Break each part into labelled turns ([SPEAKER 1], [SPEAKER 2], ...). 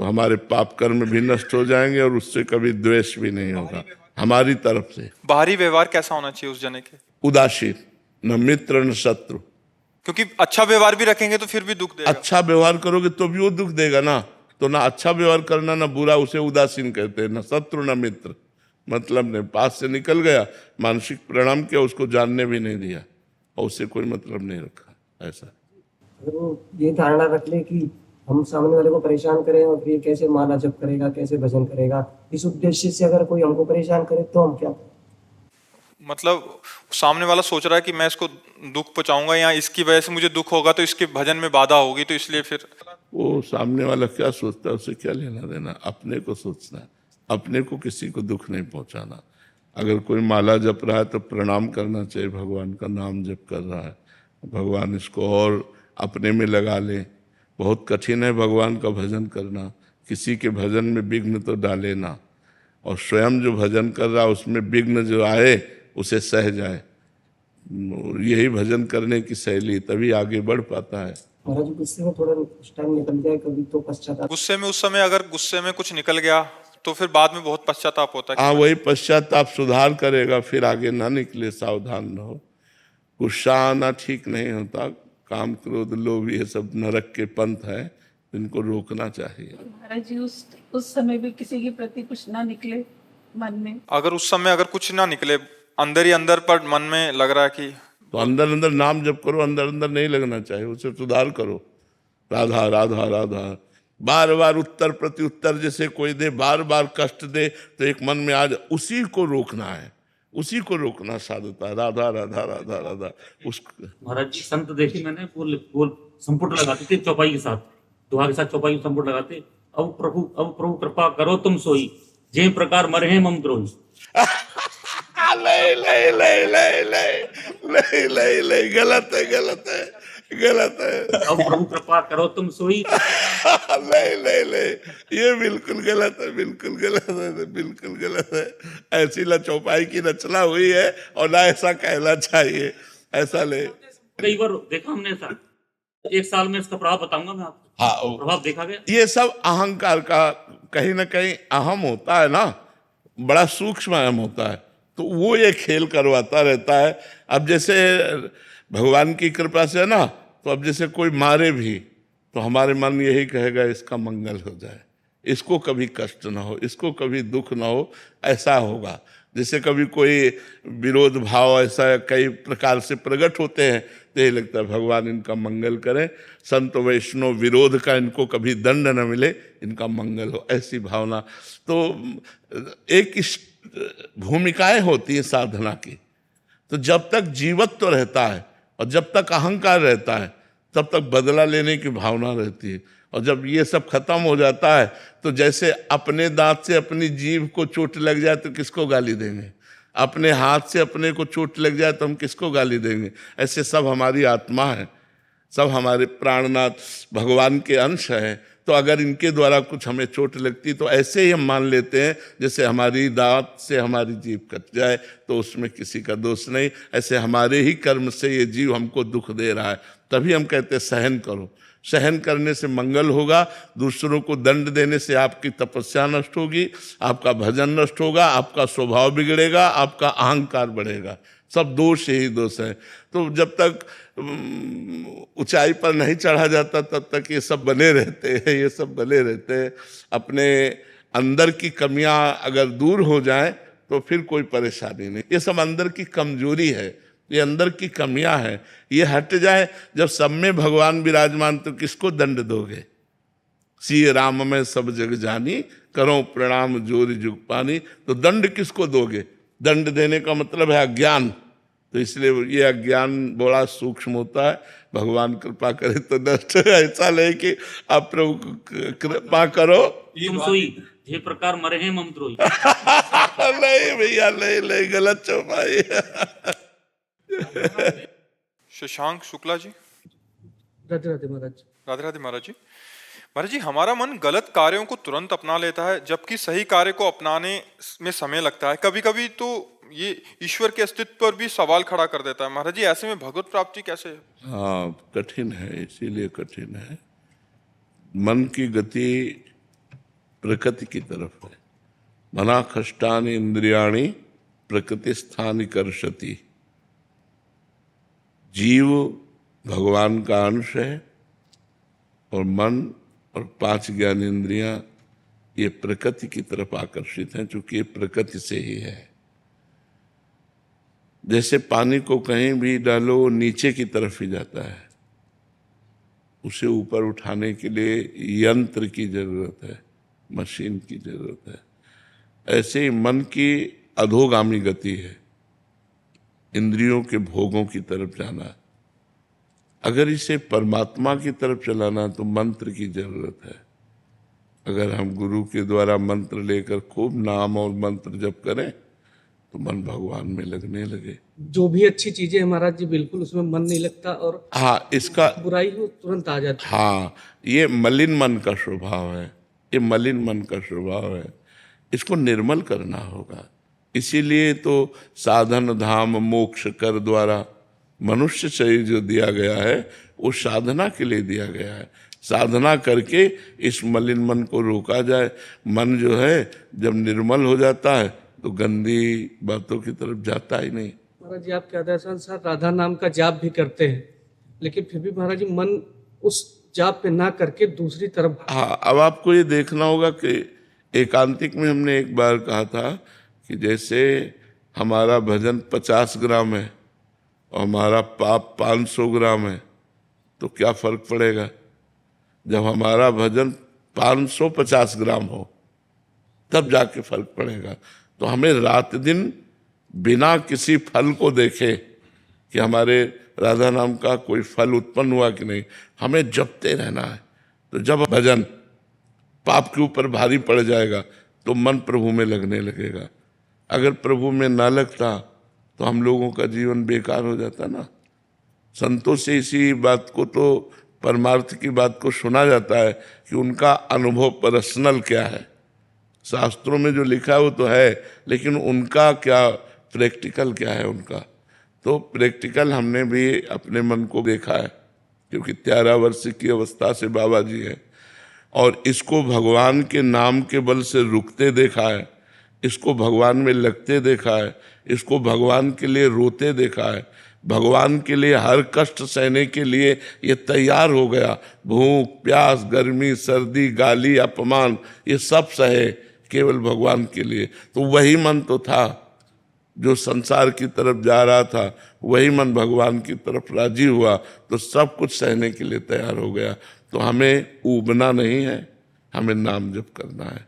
[SPEAKER 1] तो हमारे पाप कर्म भी नष्ट हो जाएंगे और उससे कभी द्वेष भी नहीं होगा हमारी तरफ से।
[SPEAKER 2] बाहरी व्यवहार कैसा होना चाहिए उस जने के?
[SPEAKER 1] उदासीन, न मित्र न शत्रु।
[SPEAKER 2] क्योंकि अच्छा व्यवहार भी रखेंगे तो फिर भी दुख देगा।
[SPEAKER 1] अच्छा व्यवहार करोगे तो भी वो दुख देगा ना। तो ना अच्छा व्यवहार करना ना बुरा, उसे उदासीन कहते हैं। न शत्रु न मित्र, मतलब नहीं, पास से निकल गया, मानसिक प्रणाम किया, उसको जानने भी नहीं दिया और उससे कोई मतलब नहीं रखा, ऐसा।
[SPEAKER 3] अगर वो ये धारणा रख ले कि हम सामने वाले को परेशान करें और फिर कैसे माला जप करेगा, कैसे भजन करेगा, इस उद्देश्य से अगर कोई हमको परेशान करे तो हम क्या?
[SPEAKER 2] मतलब सामने वाला सोच रहा है कि मैं इसको दुख पहुंचाऊंगा या इसकी वजह से मुझे दुख होगा तो इसके भजन में बाधा होगी, तो इसलिए फिर
[SPEAKER 1] वो सामने वाला क्या सोचता है उसे क्या लेना देना, अपने को सोचना है, अपने को किसी को दुख नहीं पहुंचाना। अगर कोई माला जप रहा है तो प्रणाम करना चाहिए, भगवान का नाम जप कर रहा है, भगवान इसको और अपने में लगा ले। बहुत कठिन है भगवान का भजन करना, किसी के भजन में विघ्न तो डाले ना, और स्वयं जो भजन कर रहा है उसमें विघ्न जो आए उसे सह जाए। यही भजन करने की शैली, तभी आगे बढ़ पाता है।
[SPEAKER 3] महाराज गुस्से में थोड़ा कुछ टाइम निकल जाए कभी तो पश्चाताप।
[SPEAKER 2] गुस्से में उस समय अगर गुस्से में कुछ निकल गया तो फिर बाद में बहुत पश्चाताप होता है।
[SPEAKER 1] हाँ, वही पश्चाताप सुधार करेगा, फिर आगे ना निकले, सावधान रहो। गुस्सा आना ठीक नहीं होता, काम क्रोध लोभ ये सब नरक के पंथ है, इनको रोकना चाहिए।
[SPEAKER 4] महाराज जी उस समय भी किसी के प्रति कुछ ना निकले मन में,
[SPEAKER 2] अगर उस समय अगर कुछ ना निकले, अंदर ही अंदर पर मन में लग रहा है कि,
[SPEAKER 1] तो अंदर अंदर नाम जप करो, अंदर अंदर नहीं लगना चाहिए, उसे सुधार करो। राधा राधा राधा, बार बार उत्तर प्रति उत्तर जैसे कोई दे, बार बार कष्ट दे तो एक मन में आज उसी को रोकना है, उसी को रोकना साधता। राधा राधा राधा राधा। उस
[SPEAKER 5] महाराज जी संत देखे मैंने, वो संपुट लगाते थे चौपाई के साथ, दुआ के साथ चौपाई में संपुट लगाते, अब प्रभु कृपा करो तुम सोई, जे प्रकार मरे हैं मम द्रोही।
[SPEAKER 1] ले ले ले ले ले ले ले ले, गलत है, गलत है, गलत है।
[SPEAKER 5] अब प्रभु कृपा करो तुम सोई।
[SPEAKER 1] ले ले ले, ये बिल्कुल गलत है, बिल्कुल गलत है, बिल्कुल गलत है। ऐसी ना चौपाई की रचना हुई है और ना ऐसा कहना चाहिए, ऐसा ले।
[SPEAKER 5] कई बार देखा हमने ऐसा, एक साल में इसका प्रभाव बताऊंगा मैं आपको।
[SPEAKER 1] हाँ,
[SPEAKER 5] प्रभाव देखा गया।
[SPEAKER 1] ये सब अहंकार का कहीं ना कहीं अहम होता है ना, बड़ा सूक्ष्म अहम होता है, तो वो ये खेल करवाता रहता है। अब जैसे भगवान की कृपा से है ना, तो अब जैसे कोई मारे भी तो हमारे मन यही कहेगा इसका मंगल हो जाए, इसको कभी कष्ट ना हो, इसको कभी दुख ना हो, ऐसा होगा। जैसे कभी कोई विरोध भाव ऐसा कई प्रकार से प्रकट होते हैं तो ये लगता है भगवान इनका मंगल करें, संत वैष्णव विरोध का इनको कभी दंड न मिले, इनका मंगल हो, ऐसी भावना। तो एक भूमिकाएं होती हैं साधना की। तो जब तक जीवत्व रहता है और जब तक अहंकार रहता है तब तक बदला लेने की भावना रहती है, और जब ये सब खत्म हो जाता है तो जैसे अपने दांत से अपनी जीभ को चोट लग जाए तो किसको गाली देंगे, अपने हाथ से अपने को चोट लग जाए तो हम किसको गाली देंगे। ऐसे सब हमारी आत्मा है, सब हमारे प्राणनाथ भगवान के अंश हैं। तो अगर इनके द्वारा कुछ हमें चोट लगती तो ऐसे ही हम मान लेते हैं जैसे हमारी दांत से हमारी जीभ कट जाए, तो उसमें किसी का दोष नहीं। ऐसे हमारे ही कर्म से ये जीव हमको दुख दे रहा है, तभी हम कहते हैं सहन करो। सहन करने से मंगल होगा, दूसरों को दंड देने से आपकी तपस्या नष्ट होगी, आपका भजन नष्ट होगा, आपका स्वभाव बिगड़ेगा, आपका अहंकार बढ़ेगा। सब दोष यही दोष है। तो जब तक ऊंचाई पर नहीं चढ़ा जाता तब तक ये सब बने रहते हैं, ये सब बने रहते हैं। अपने अंदर की कमियां अगर दूर हो जाएं तो फिर कोई परेशानी नहीं। ये सब अंदर की कमजोरी है, ये अंदर की कमियां हैं, ये हट जाए। जब सब में भगवान विराजमान तो किसको दंड दोगे। सिय राम में सब जग जानी, करो प्रणाम जोरी जुग पानी। तो दंड किसको दोगे। दंड देने का मतलब है अज्ञान, तो इसलिए ये अज्ञान बड़ा सूक्ष्म होता है। भगवान कृपा करे तो नष्ट। ऐसा नहीं कि आप प्रभु कृपा करो
[SPEAKER 5] तुम सोई, जे प्रकार मरे हैं मम द्रोही।
[SPEAKER 1] नहीं भैया, नहीं, गलत चौपाई।
[SPEAKER 2] शशांक शुक्ला जी।
[SPEAKER 3] राधे राधे महाराज।
[SPEAKER 2] राधे राधे महाराज जी। महाराज जी, हमारा मन गलत कार्यों को तुरंत अपना लेता है जबकि सही कार्य को अपनाने में समय लगता है। कभी कभी तो ये ईश्वर के अस्तित्व पर भी सवाल खड़ा कर देता है। महाराज जी, ऐसे में भगवत प्राप्ति कैसे है?
[SPEAKER 1] हाँ, कठिन है, इसीलिए कठिन है। मन की गति प्रकृति की तरफ है। मना खष्टानि इंद्रियाणि प्रकृति स्थानि कर्षति। जीव भगवान का अंश है और मन और 5 ज्ञानेंद्रियां ये प्रकृति की तरफ आकर्षित हैं, चूंकि ये प्रकृति से ही है। जैसे पानी को कहीं भी डालो नीचे की तरफ ही जाता है, उसे ऊपर उठाने के लिए यंत्र की जरूरत है, मशीन की जरूरत है। ऐसे ही मन की अधोगामी गति है, इंद्रियों के भोगों की तरफ जाना। अगर इसे परमात्मा की तरफ चलाना तो मंत्र की जरूरत है। अगर हम गुरु के द्वारा मंत्र लेकर खूब नाम और मंत्र जप करें तो मन भगवान में लगने लगे।
[SPEAKER 6] जो भी अच्छी चीजें है महाराज जी, बिल्कुल उसमें मन नहीं लगता, और
[SPEAKER 1] हाँ, इसका
[SPEAKER 6] बुराई हो तुरंत आ जाती है।
[SPEAKER 1] हाँ, ये मलिन मन का स्वभाव है, ये मलिन मन का स्वभाव है। इसको निर्मल करना होगा। इसीलिए तो साधन धाम मोक्ष कर द्वारा मनुष्य शरीर जो दिया गया है वो साधना के लिए दिया गया है। साधना करके इस मलिन मन को रोका जाए। मन जो है जब निर्मल हो जाता है तो गंदी बातों की तरफ जाता ही नहीं।
[SPEAKER 6] महाराज जी, आपके आदेशानुसार राधा नाम का जाप भी करते हैं, लेकिन फिर भी महाराज जी मन उस जाप पे ना करके दूसरी तरफ।
[SPEAKER 1] हाँ, अब आपको ये देखना होगा कि एकांतिक में हमने एक बार कहा था कि जैसे हमारा भजन 50 ग्राम है और हमारा पाप 500 ग्राम है तो क्या फर्क पड़ेगा। जब हमारा भजन 550 ग्राम हो तब जाके फर्क पड़ेगा। तो हमें रात दिन बिना किसी फल को देखे कि हमारे राधा नाम का कोई फल उत्पन्न हुआ कि नहीं, हमें जपते रहना है। तो जब भजन पाप के ऊपर भारी पड़ जाएगा तो मन प्रभु में लगने लगेगा। अगर प्रभु में ना लगता तो हम लोगों का जीवन बेकार हो जाता ना। संतों से इसी बात को तो परमार्थ की बात को सुना जाता है कि उनका अनुभव पर्सनल क्या है। शास्त्रों में जो लिखा है वो तो है, लेकिन उनका क्या प्रैक्टिकल क्या है उनका। तो प्रैक्टिकल हमने भी अपने मन को देखा है, क्योंकि 13 वर्ष की अवस्था से बाबा जी है और इसको भगवान के नाम के बल से रुकते देखा है, इसको भगवान में लगते देखा है, इसको भगवान के लिए रोते देखा है, भगवान के लिए हर कष्ट सहने के लिए ये तैयार हो गया। भूख प्यास गर्मी सर्दी गाली अपमान ये सब सहे केवल भगवान के लिए। तो वही मन तो था जो संसार की तरफ जा रहा था, वही मन भगवान की तरफ राजी हुआ तो सब कुछ सहने के लिए तैयार हो गया। तो हमें ऊबना नहीं है, हमें नाम जप करना है।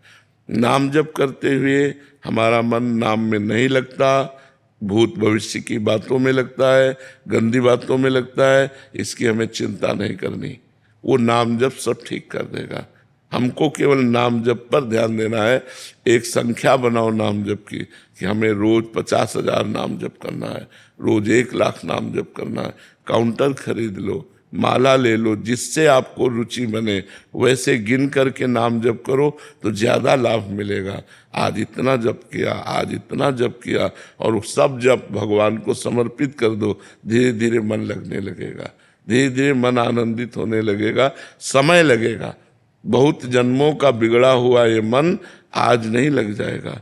[SPEAKER 1] नाम जप करते हुए हमारा मन नाम में नहीं लगता, भूत भविष्य की बातों में लगता है, गंदी बातों में लगता है। इसकी हमें चिंता नहीं करनी, वो नाम जप सब ठीक कर देगा। हमको केवल नाम जप पर ध्यान देना है। एक संख्या बनाओ नाम जप की कि हमें रोज 50,000 नाम जप करना है, रोज 1 लाख नाम जप करना है। काउंटर खरीद लो, माला ले लो, जिससे आपको रुचि बने वैसे गिन करके नाम जप करो तो ज़्यादा लाभ मिलेगा। आज इतना जप किया, आज इतना जप किया, और सब जप भगवान को समर्पित कर दो। धीरे धीरे मन लगने लगेगा, धीरे धीरे मन आनंदित होने लगेगा। समय लगेगा, बहुत जन्मों का बिगड़ा हुआ ये मन आज नहीं लग जाएगा।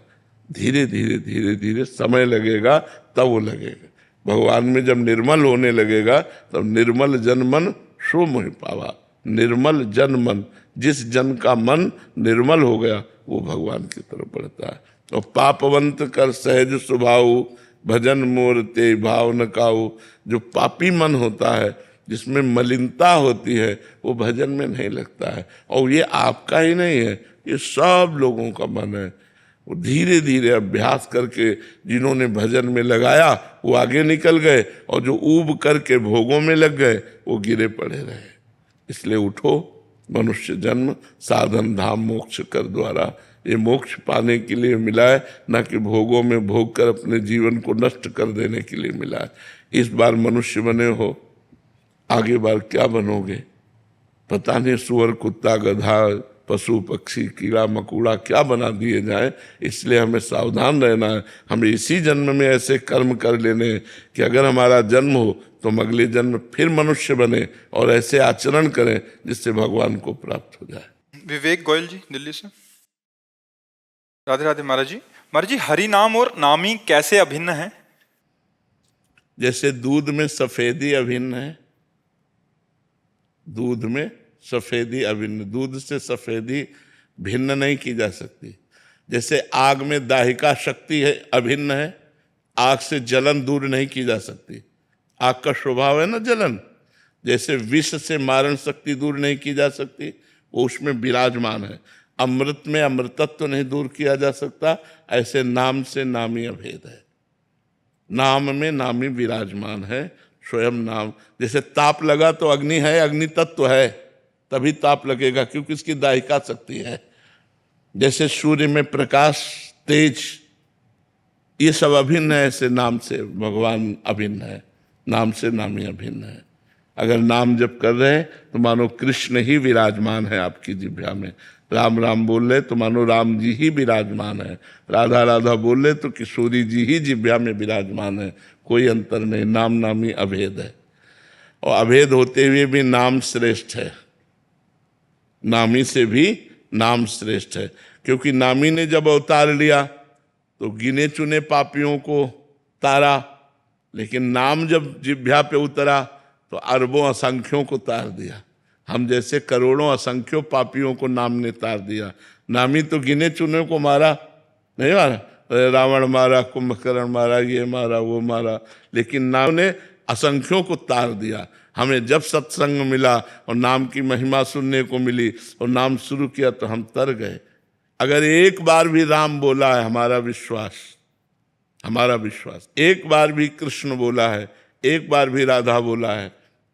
[SPEAKER 1] धीरे धीरे धीरे धीरे समय लगेगा, तब वो लगेगा। भगवान में जब निर्मल होने लगेगा तब निर्मल जन मन सो मोहि पावा। निर्मल जन मन, जिस जन का मन निर्मल हो गया वो भगवान की तरफ बढ़ता है। और पापवंत कर सहज स्वभाव भजन मोर ते भाव न काऊ। जो पापी मन होता है, जिसमें मलिनता होती है, वो भजन में नहीं लगता है। और ये आपका ही नहीं है, ये सब लोगों का मन है। वो धीरे धीरे अभ्यास करके जिन्होंने भजन में लगाया वो आगे निकल गए, और जो ऊब करके भोगों में लग गए वो गिरे पड़े रहे। इसलिए उठो, मनुष्य जन्म साधन धाम मोक्ष कर द्वारा। ये मोक्ष पाने के लिए मिला है, न कि भोगों में भोग कर अपने जीवन को नष्ट कर देने के लिए मिला है। इस बार मनुष्य बने हो, आगे बार क्या बनोगे पता नहीं। सुअर कुत्ता गधा पशु पक्षी कीड़ा मकोड़ा क्या बना दिए जाए। इसलिए हमें सावधान रहना है। हमें इसी जन्म में ऐसे कर्म कर लेने हैं कि अगर हमारा जन्म हो तो हम अगले जन्म फिर मनुष्य बने और ऐसे आचरण करें जिससे भगवान को प्राप्त हो जाए।
[SPEAKER 2] विवेक गोयल जी, दिल्ली से। राधे राधे महाराज जी। महाराज जी, हरि नाम और नामी कैसे अभिन्न है?
[SPEAKER 1] जैसे दूध में सफेदी अभिन्न है, दूध में सफेदी अभिन्न, दूध से सफेदी भिन्न नहीं की जा सकती। जैसे आग में दाहिका शक्ति है, अभिन्न है, आग से जलन दूर नहीं की जा सकती। आग का स्वभाव है ना जलन, जैसे विष से मारण शक्ति दूर नहीं की जा सकती, वो उसमें विराजमान है। अमृत में अमृतत्व नहीं दूर किया जा सकता, ऐसे नाम से नामी अभेद है। नाम में नामी विराजमान है, स्वयं नाम। जैसे ताप लगा तो अग्नि है, अग्नि तत्व है, तभी ताप लगेगा, क्योंकि इसकी दाहिका शक्ति है। जैसे सूर्य में प्रकाश, तेज, ये सब अभिन्न है, ऐसे नाम से भगवान अभिन्न है, नाम से नामी अभिन्न है। अगर नाम जप कर रहे हैं तो मानो कृष्ण ही विराजमान है आपकी जिह्वा में। राम राम बोल रहे तो मानो राम जी ही विराजमान है। राधा राधा बोल रहे तो किशोरी जी ही जिह्वा में विराजमान है, कोई अंतर नहीं। नाम नामी अभेद है, और अभेद होते हुए भी नाम श्रेष्ठ है। नामी से भी नाम श्रेष्ठ है, क्योंकि नामी ने जब अवतार लिया तो गिने चुने पापियों को तारा, लेकिन नाम जब जिह्वा पे उतरा तो अरबों असंख्यों को तार दिया। हम जैसे करोड़ों असंख्यों पापियों को नाम ने तार दिया। नामी तो गिने चुने को मारा नहीं, मारा रावण मारा, कुंभकर्ण मारा, ये मारा, वो मारा, लेकिन नाम ने असंख्यों को तार दिया। हमें जब सत्संग मिला और नाम की महिमा सुनने को मिली और नाम शुरू किया तो हम तर गए। अगर एक बार भी राम बोला है, हमारा विश्वास, एक बार भी कृष्ण बोला है, एक बार भी राधा बोला है,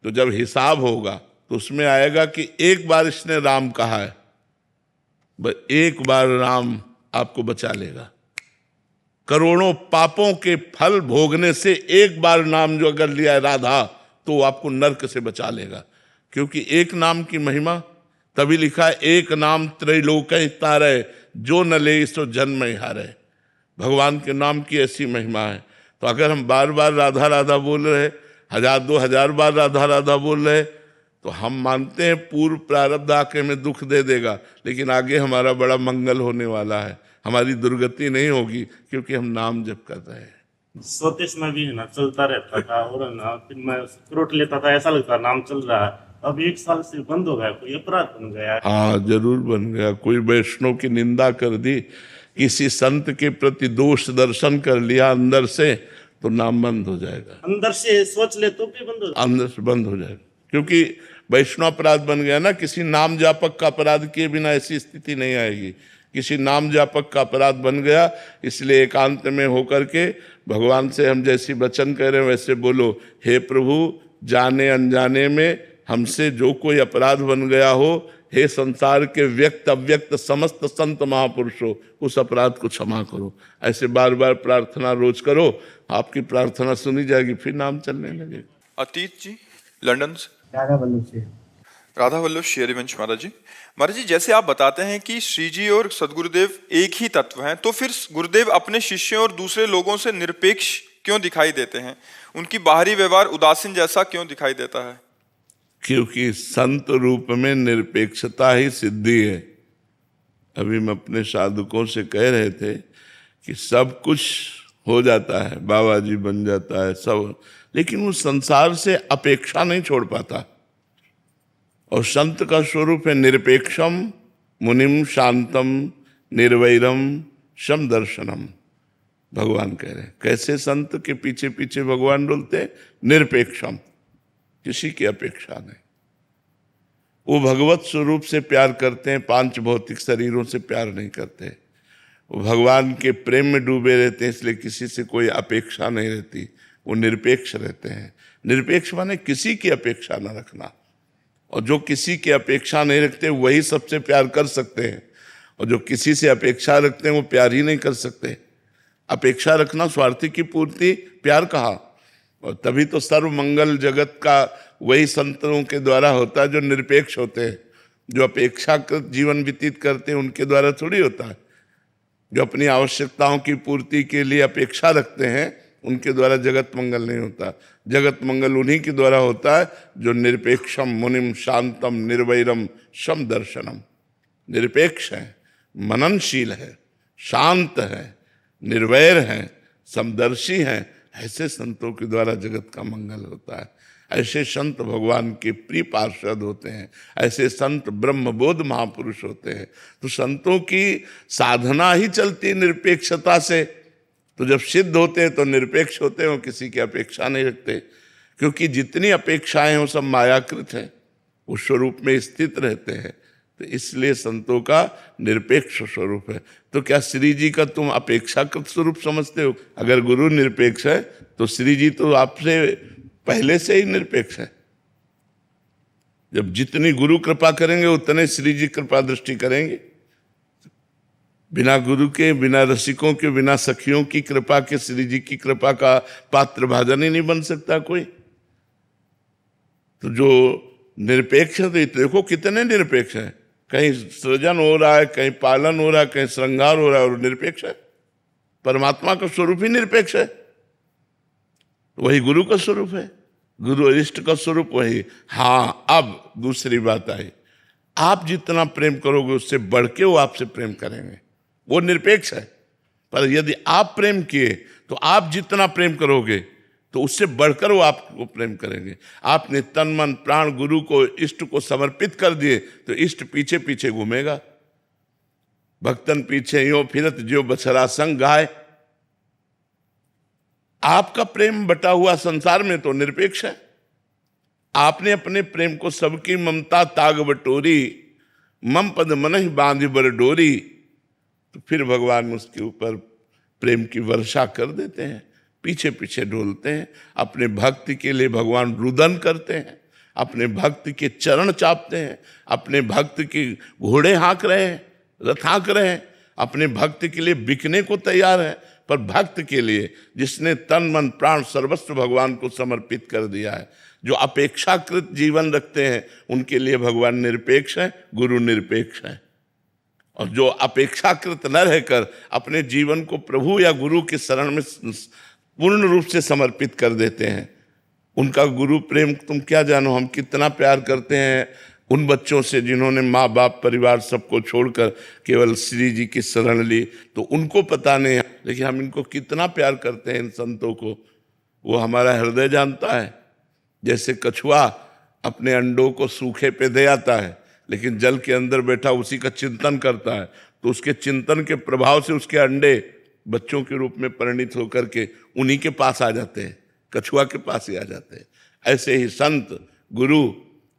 [SPEAKER 1] तो जब हिसाब होगा तो उसमें आएगा कि एक बार इसने राम कहा है, बस एक बार राम आपको बचा लेगा। करोड़ों पापों के फल भोगने से एक बार नाम जो अगर लिया है राधा, तो वो आपको नरक से बचा लेगा। क्योंकि एक नाम की महिमा, तभी लिखा है एक नाम त्रैलोक तारे, जो न ले सो जन्म हारे। भगवान के नाम की ऐसी महिमा है। तो अगर हम बार बार राधा राधा बोल रहे, 1000-2000 बार राधा राधा बोल रहे, तो हम मानते हैं पूर्व प्रारब्ध आके हमें दुख दे देगा, लेकिन आगे हमारा बड़ा मंगल होने वाला है, हमारी दुर्गति नहीं होगी, क्योंकि हम नाम जप कर रहे हैं।
[SPEAKER 7] स्वदेश में भी है ना चलता रहता था, और ना फिर मैं रोट लेता था, ऐसा लगता नाम चल रहा है। अब 1 साल से बंद हो गया, कोई अपराध बन गया।
[SPEAKER 1] हाँ, जरूर बन गया। कोई वैष्णव की निंदा कर दी, किसी संत के प्रति दोष दर्शन कर लिया अंदर से, तो नाम बंद हो जाएगा।
[SPEAKER 7] अंदर से सोच ले तो भी बंद हो,
[SPEAKER 1] अंदर से बंद हो जाएगा, क्योंकि वैष्णव अपराध बन गया ना। किसी नाम जापक का अपराध किए बिना ऐसी स्थिति नहीं आएगी। किसी नाम जापक का अपराध बन गया, इसलिए एकांत में होकर के भगवान से हम जैसी वचन कह रहे हैं वैसे बोलो, हे प्रभु, जाने अनजाने में हमसे जो कोई अपराध बन गया हो, हे संसार के व्यक्त अव्यक्त समस्त संत महापुरुषों, उस अपराध को क्षमा करो। ऐसे बार बार प्रार्थना रोज करो, आपकी प्रार्थना सुनी जाएगी, फिर नाम चलने लगेगा।
[SPEAKER 2] अतीत जी, लंदन से।
[SPEAKER 3] राधा
[SPEAKER 2] वल्लभ शेरीवंश महाराज जी। महाराज जी, जैसे आप बताते हैं कि श्री जी और सदगुरुदेव एक ही तत्व हैं, तो फिर गुरुदेव अपने शिष्यों और दूसरे लोगों से निरपेक्ष क्यों दिखाई देते हैं? उनकी बाहरी व्यवहार उदासीन जैसा क्यों दिखाई देता है?
[SPEAKER 1] क्योंकि संत रूप में निरपेक्षता ही सिद्धि है। अभी हम अपने साधकों से कह रहे थे कि सब कुछ हो जाता है, बाबा जी बन जाता है सब, लेकिन वो संसार से अपेक्षा नहीं छोड़ पाता। और संत का स्वरूप है निरपेक्षम मुनिम शांतम निर्वैरम शम दर्शनम। भगवान कह रहे हैं, कैसे संत के पीछे पीछे भगवान डोलते हैं? निरपेक्षम, किसी की अपेक्षा नहीं। वो भगवत स्वरूप से प्यार करते हैं, 5 भौतिक शरीरों से प्यार नहीं करते। वो भगवान के प्रेम में डूबे रहते हैं, इसलिए किसी से कोई अपेक्षा नहीं रहती। वो निरपेक्ष रहते हैं। निरपेक्ष माने किसी की अपेक्षा न रखना, और जो किसी की अपेक्षा नहीं रखते वही सबसे प्यार कर सकते हैं, और जो किसी से अपेक्षा रखते हैं वो प्यार ही नहीं कर सकते। अपेक्षा रखना स्वार्थी की पूर्ति प्यार कहा। और तभी तो सर्व मंगल जगत का वही संतों के द्वारा होता है जो निरपेक्ष होते हैं। जो अपेक्षाकृत जीवन व्यतीत करते हैं उनके द्वारा थोड़ी होता है। जो अपनी आवश्यकताओं की पूर्ति के लिए अपेक्षा रखते हैं उनके द्वारा जगत मंगल नहीं होता। जगत मंगल उन्हीं के द्वारा होता है जो निरपेक्षम मुनिम शांतम निर्वैरम शम दर्शनम, निरपेक्ष है, मननशील है, शांत हैं, निर्वैर हैं, समदर्शी हैं, ऐसे संतों के द्वारा जगत का मंगल होता है। ऐसे संत भगवान के प्रिय पार्षद होते हैं, ऐसे संत ब्रह्मबोध महापुरुष होते हैं। तो संतों की साधना ही चलती है निरपेक्षता से। तो जब सिद्ध होते हैं तो निरपेक्ष होते हैं, वो किसी की अपेक्षा नहीं रखते, क्योंकि जितनी अपेक्षाएं हैं वो सब मायाकृत है, उस स्वरूप में स्थित रहते हैं। तो इसलिए संतों का निरपेक्ष स्वरूप है। तो क्या श्री जी का तुम अपेक्षाकृत स्वरूप समझते हो? अगर गुरु निरपेक्ष है तो श्री जी तो आपसे पहले से ही निरपेक्ष है। जब जितनी गुरु कृपा करेंगे उतने श्री जी कृपा दृष्टि करेंगे। बिना गुरु के, बिना रसिकों के, बिना सखियों की कृपा के श्री जी की कृपा का पात्र भाजन ही नहीं बन सकता कोई। तो जो निरपेक्ष है, तो देखो कितने निरपेक्ष हैं। कहीं सृजन हो रहा है, कहीं पालन हो रहा है, कहीं श्रृंगार हो रहा है, और निरपेक्ष है। परमात्मा का स्वरूप ही निरपेक्ष है, वही गुरु का स्वरूप है, गुरु इष्ट का स्वरूप वही। हाँ, अब दूसरी बात आई, आप जितना प्रेम करोगे उससे बढ़ के वो आपसे प्रेम करेंगे, वो निरपेक्ष है। पर यदि आप प्रेम किए तो आप जितना प्रेम करोगे तो उससे बढ़कर वो आपको प्रेम करेंगे। आपने तन मन प्राण गुरु को, इष्ट को समर्पित कर दिए तो इष्ट पीछे पीछे घूमेगा। भक्तन पीछे यो फिरत जो बछड़ा संग गाय। आपका प्रेम बटा हुआ संसार में तो निरपेक्ष है। आपने अपने प्रेम को सबकी ममता ताग बटोरी, मम पद मनहि बांधि बर डोरी, तो फिर भगवान उसके ऊपर प्रेम की वर्षा कर देते हैं, पीछे पीछे डोलते हैं। अपने भक्ति के लिए भगवान रुदन करते हैं, अपने भक्त के चरण चापते हैं, अपने भक्त के घोड़े हाँक रहे हैं, रथ हाँक रहे हैं, अपने भक्त के लिए बिकने को तैयार है। पर भक्त के लिए जिसने तन मन प्राण सर्वस्व भगवान को समर्पित कर दिया है, जो अपेक्षाकृत जीवन रखते हैं, उनके लिए भगवान निरपेक्ष है, गुरु निरपेक्ष है। और जो अपेक्षाकृत न रहकर अपने जीवन को प्रभु या गुरु के शरण में पूर्ण रूप से समर्पित कर देते हैं, उनका गुरु प्रेम तुम क्या जानो। हम कितना प्यार करते हैं उन बच्चों से जिन्होंने माँ बाप परिवार सबको छोड़कर केवल श्री जी की शरण ली, तो उनको पता नहीं है, लेकिन हम इनको कितना प्यार करते हैं इन संतों को, वो हमारा हृदय जानता है। जैसे कछुआ अपने अंडों को सूखे पे दे आता है, लेकिन जल के अंदर बैठा उसी का चिंतन करता है, तो उसके चिंतन के प्रभाव से उसके अंडे बच्चों के रूप में परिणित होकर के उन्हीं के पास आ जाते हैं, कछुआ के पास ही आ जाते हैं। ऐसे ही संत गुरु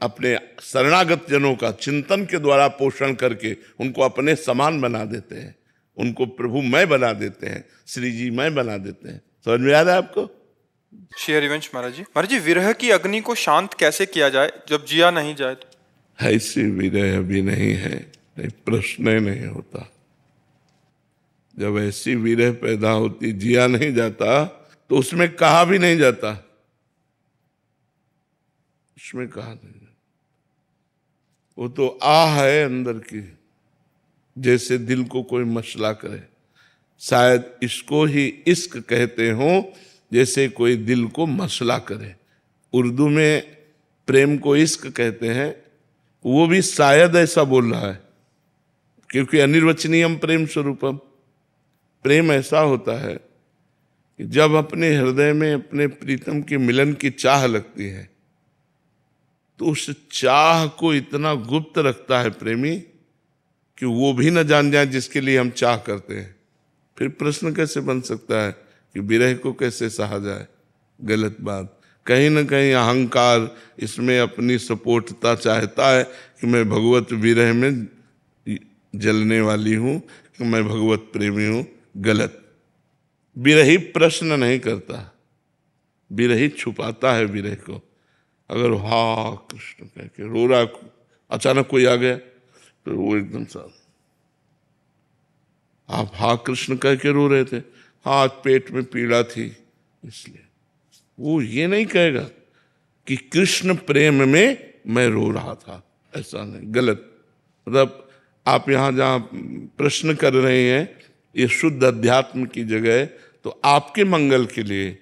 [SPEAKER 1] अपने शरणागत जनों का चिंतन के द्वारा पोषण करके उनको अपने समान बना देते हैं, उनको प्रभुमय बना देते हैं, श्री जी मय बना देते हैं। समझ में आ रहा है आपको?
[SPEAKER 2] श्री हरिवंश महाराज जी। महाराज जी, विरह की अग्नि को शांत कैसे किया जाए जब जिया नहीं जाए तो?
[SPEAKER 1] ऐसी विरह अभी नहीं है, नहीं, प्रश्न ही नहीं होता। जब ऐसी विरह पैदा होती, जिया नहीं जाता, तो उसमें कहा भी नहीं जाता, उसमें कहा नहीं जाता। वो तो आह है अंदर की, जैसे दिल को कोई मसला करे। शायद इसको ही इश्क कहते हो, जैसे कोई दिल को मसला करे। उर्दू में प्रेम को इश्क कहते हैं, वो भी शायद ऐसा बोल रहा है, क्योंकि अनिर्वचनीयम प्रेम स्वरूपम। प्रेम ऐसा होता है कि जब अपने हृदय में अपने प्रीतम के मिलन की चाह लगती है, तो उस चाह को इतना गुप्त रखता है प्रेमी कि वो भी न जान जाए जिसके लिए हम चाह करते हैं। फिर प्रश्न कैसे बन सकता है कि विरह को कैसे सहा जाए? गलत बात। कहीं न कहीं अहंकार इसमें अपनी सपोर्टता चाहता है कि मैं भगवत विरह में जलने वाली हूँ, कि मैं भगवत प्रेमी हूँ। गलत। विरही प्रश्न नहीं करता, विरही छुपाता है विरह को। अगर हा कृष्ण कह के रो रहा, अचानक कोई आ गया तो वो एकदम सा, आप हा कृष्ण कह के रो रहे थे, हाँ आज पेट में पीड़ा थी इसलिए। वो ये नहीं कहेगा कि कृष्ण प्रेम में मैं रो रहा था, ऐसा नहीं। गलत। मतलब आप यहाँ जहाँ प्रश्न कर रहे हैं, ये शुद्ध अध्यात्म की जगह, तो आपके मंगल के लिए,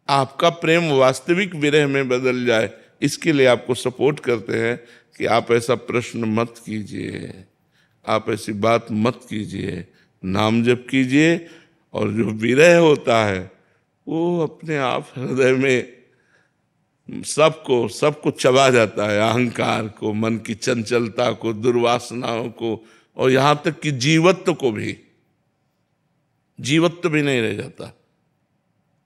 [SPEAKER 1] आपका प्रेम वास्तविक विरह में बदल जाए, इसके लिए आपको सपोर्ट करते हैं कि आप ऐसा प्रश्न मत कीजिए, आप ऐसी बात मत कीजिए। नाम जप कीजिए, और जो विरह होता है वो अपने आप हृदय में सबको चबा जाता है, अहंकार को, मन की चंचलता को, दुर्वासनाओं को, और यहां तक कि जीवत्व भी नहीं रह जाता,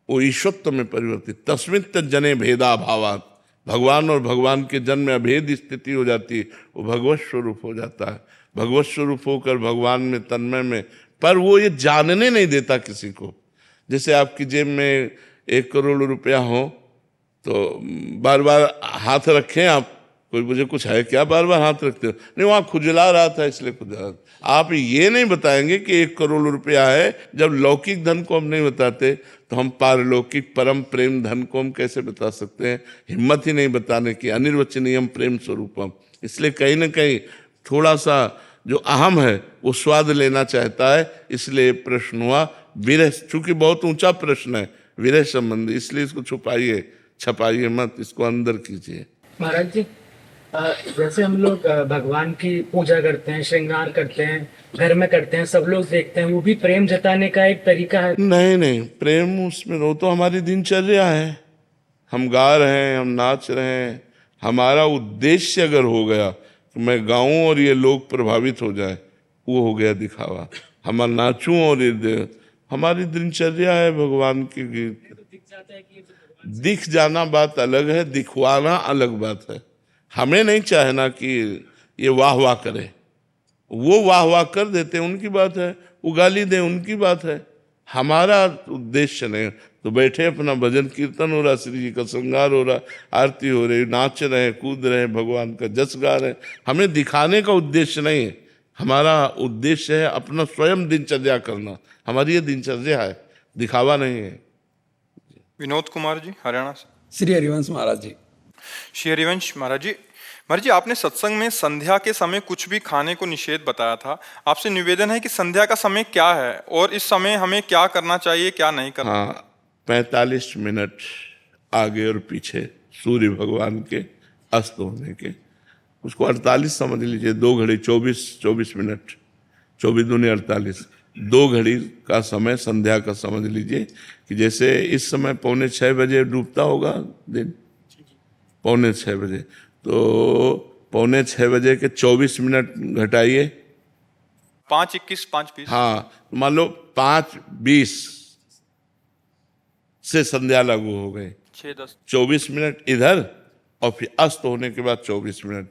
[SPEAKER 1] वो ईश्वत्व में परिवर्तित। तस्मिन् जने भेदा भावात्, भगवान और भगवान के जन में अभेद स्थिति हो जाती है, वो भगवत स्वरूप हो जाता है। भगवत स्वरूप होकर भगवान में, तन्मय में, पर वो ये जानने नहीं देता किसी को। जैसे आपकी जेब में 1 करोड़ रुपया हो तो बार बार हाथ रखें आप, कोई मुझे कुछ है क्या बार बार हाथ रखते हो? नहीं, वहां खुजला रहा था इसलिए खुजला रहा था। आप ये नहीं बताएंगे कि 1 करोड़ रुपया है। जब लौकिक धन को हम नहीं बताते तो हम पारलौकिक परम प्रेम धन को हम कैसे बता सकते हैं? हिम्मत ही नहीं बताने की। अनिर्वचनीयम प्रेम स्वरूपम। इसलिए कहीं ना कहीं थोड़ा सा जो अहम है वो स्वाद लेना चाहता है, इसलिए प्रश्न हुआ विरह। चूंकि बहुत ऊंचा प्रश्न है विरह संबंधी, इसलिए इसको छपाइए मत, इसको अंदर कीजिए।
[SPEAKER 8] महाराज जी, जैसे हम लोग भगवान की पूजा करते हैं, श्रृंगार करते हैं, घर में करते हैं, सब लोग देखते हैं, वो भी प्रेम जताने का एक तरीका है?
[SPEAKER 1] नहीं, प्रेम उसमें वो तो हमारी दिनचर्या है। हम गा रहे हैं, हम नाच रहे हैं, हमारा उद्देश्य अगर हो गया कि मैं गाऊं और ये लोग प्रभावित हो जाए, वो हो गया दिखावा। हम नाचूं और ये हमारी दिनचर्या है भगवान की गीत। दिख जाना बात अलग है, दिखवाना अलग बात है। हमें नहीं चाहना कि ये वाह वाह करे, वो वाह वाह कर देते उनकी बात है, वो गाली दे उनकी बात है, हमारा उद्देश्य नहीं। तो बैठे अपना भजन कीर्तन हो रहा, श्री जी का श्रृंगार हो रहा, आरती हो रही, नाच रहे, कूद रहे, भगवान का जस गा रहे। हमें दिखाने का उद्देश्य नहीं है, हमारा उद्देश्य है अपना स्वयं दिनचर्या करना। हमारी ये दिनचर्या है, दिखावा नहीं है।
[SPEAKER 2] विनोद कुमार जी, हरियाणा से।
[SPEAKER 9] श्री हरिवंश महाराज जी।
[SPEAKER 2] श्री हरिवंश महाराज जी, आपने सत्संग में संध्या के समय कुछ भी खाने को निषेध बताया था। आपसे निवेदन है कि संध्या का समय क्या है और इस समय हमें क्या करना चाहिए, क्या नहीं करना?
[SPEAKER 1] हाँ, 45 मिनट आगे और पीछे सूर्य भगवान के अस्त होने के, उसको 48 समझ लीजिए। 2 घड़ी 24 मिनट, 24 दूनी 48, 2 घड़ी का समय संध्या का समझ लीजिए। कि जैसे इस समय 5:45 बजे डूबता होगा दिन, 5:45 बजे, तो 5:45 बजे के 24 मिनट घटाइए,
[SPEAKER 2] 5:21, 5:20।
[SPEAKER 1] हाँ, मान लो 5:20 से संध्या लागू हो गई।
[SPEAKER 2] 6:10,
[SPEAKER 1] 24 मिनट इधर, और फिर अस्त होने के बाद 24 मिनट,